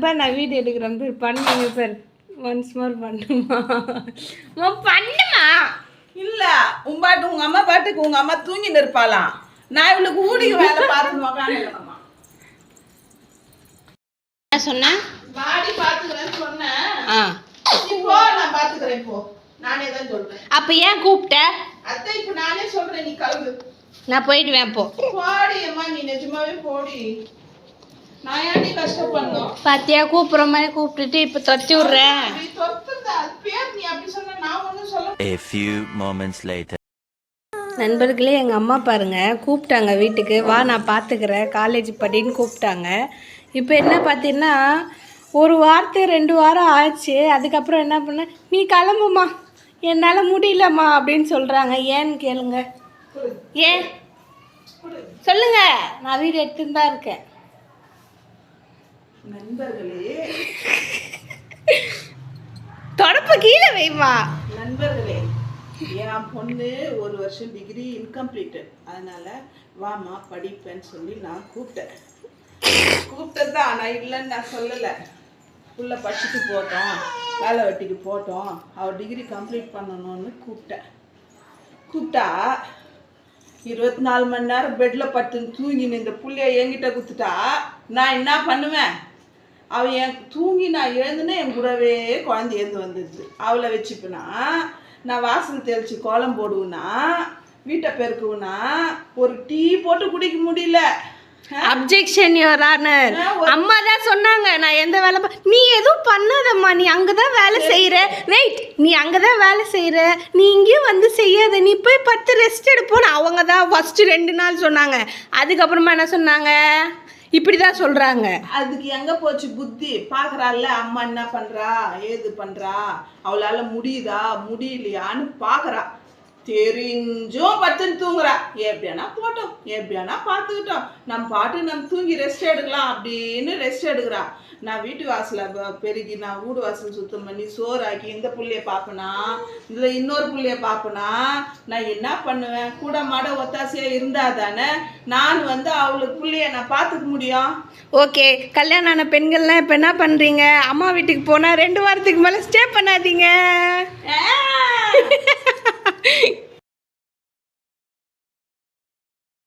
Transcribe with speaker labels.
Speaker 1: பாரு நான் வீடியோ எடுக்கிறேன் பேர் பண்ணுங்க சார் ஒன்ஸ் மோர் பண்ணுமா பண்ணுமா
Speaker 2: இல்ல உங்க அம்மா பாட்டுக்கு உங்க அம்மா தூங்கி நிற்பாலாம் நான் இவளுக்கு ஊடிக்கு வேலை பார்த்து
Speaker 1: என்ன சொன்னேன்
Speaker 2: பாடி பாத்துக்கிறேன்னு சொன்னேன் இப்போ நான் பாத்துக்கிறேன் இப்போ நானே தான் சொல்றேன்
Speaker 1: அப்ப ஏன் கூப்பிட்ட
Speaker 2: அத்தை இப்போ நானே சொல்றேன் நீ கிளம்பு
Speaker 1: நான் போயிடுவேன் இப்போ
Speaker 2: போடி அம்மா நீ நிஜமாவே போடி நான் ஏன்டி கஷ்டப்படணும்
Speaker 1: பாத்தியா கூப்பிடுற மாதிரி கூப்பிட்டுட்டு இப்ப தொத்தி விடுறேன்
Speaker 2: நீ தொத்துதா பேர் நீ அப்படி சொன்னா நான் ஒண்ணும் சொல்ல
Speaker 3: A few moments later
Speaker 1: நண்பர்களே எங்கள் அம்மா பாருங்க கூப்பிட்டாங்க வீட்டுக்கு வா நான் பார்த்துக்கிறேன் காலேஜ் படின்னு கூப்பிட்டாங்க இப்போ என்ன பார்த்தீங்கன்னா ஒரு வாரத்து 2 வாரம் ஆச்சு அதுக்கப்புறம் என்ன பண்ண நீ கிளம்புமா என்னால் முடியலம்மா அப்படின்னு சொல்கிறாங்க ஏன்னு கேளுங்க ஏன் சொல்லுங்க நான் வீடு எடுத்துன்னு தான் இருக்கேன்
Speaker 2: நண்பர்களே
Speaker 1: தொடப்ப கீழே வைமா
Speaker 2: நண்பர்களே என் பொண்ணு 1 வருஷம் டிகிரி இன்கம்ப்ளீட்டட் அதனால வாமா படிப்பேன்னு சொல்லி நான் கூப்பிட்டதான் ஆனால் இல்லைன்னு நான் சொல்லலை புள்ள படிச்சுட்டு போட்டோம் வேலை வெட்டிக்கு போட்டோம் அவள் டிகிரி கம்ப்ளீட் பண்ணணும்னு கூப்பிட்டா 24 மணி நேரம் பெட்டில் படுத்துன்னு தூங்கின்னு இந்த புள்ளைய என்கிட்ட கொடுத்துட்டா நான் என்ன பண்ணுவேன் அவள் நான் எழுந்துன்னா என் கூடவே குழந்தை எழுந்து வந்துடுது அவளை வச்சுப்பேனா நான் வாசல் தெளித்து கோலம் போடுவேன்னா வீட்டை பெருக்குவேன்னா ஒரு டீ போட்டு குடிக்க முடியல
Speaker 1: அப்ஜெக்ஷன் யுவர் ஆனர் அம்மா தான் சொன்னாங்க நான் எந்த வேலை நீ எதுவும் பண்ணாதம்மா நீ அங்கே தான் வேலை செய்கிற வெயிட் நீ அங்கே தான் வேலை செய்கிற நீ இங்கேயும் வந்து செய்யாத நீ போய் 10 ரெஸ்ட் எடுப்போன்னு அவங்க தான் ஃபஸ்ட்டு 2 நாள் சொன்னாங்க அதுக்கப்புறமா என்ன சொன்னாங்க இப்படி தான் சொல்கிறாங்க
Speaker 2: அதுக்கு எங்கே போச்சு புத்தி பார்க்குறாள்ல அம்மா என்ன பண்ணுறா ஏது பண்ணுறா அவளால் முடியுதா முடியலையான்னு பார்க்குறா தெரிஞ்சும் பத்துன்னு தூங்குறா எப்படியானா போட்டோம் எப்படியானா பார்த்துக்கிட்டோம் நம்ம தூங்கி ரெஸ்ட் எடுக்கலாம் அப்படின்னு ரெஸ்ட் எடுக்கிறா நான் வீட்டு வாசலை பெருகி நான் வீடு வாசல் சுத்தம் பண்ணி சோறாக்கி இந்த புள்ளைய பார்ப்பனா இதில் இன்னொரு புள்ளைய பார்ப்பனா நான் என்ன பண்ணுவேன் கூட மாட ஒத்தாசையாக இருந்தால் தானே நான் அவளுக்கு புள்ளைய நான் பார்த்துக்க முடியும்
Speaker 1: ஓகே கல்யாணம் ஆன பெண்கள்லாம் இப்போ என்ன பண்ணுறீங்க அம்மா வீட்டுக்கு போனால் 2 வாரத்துக்கு மேலே ஸ்டே பண்ணாதீங்க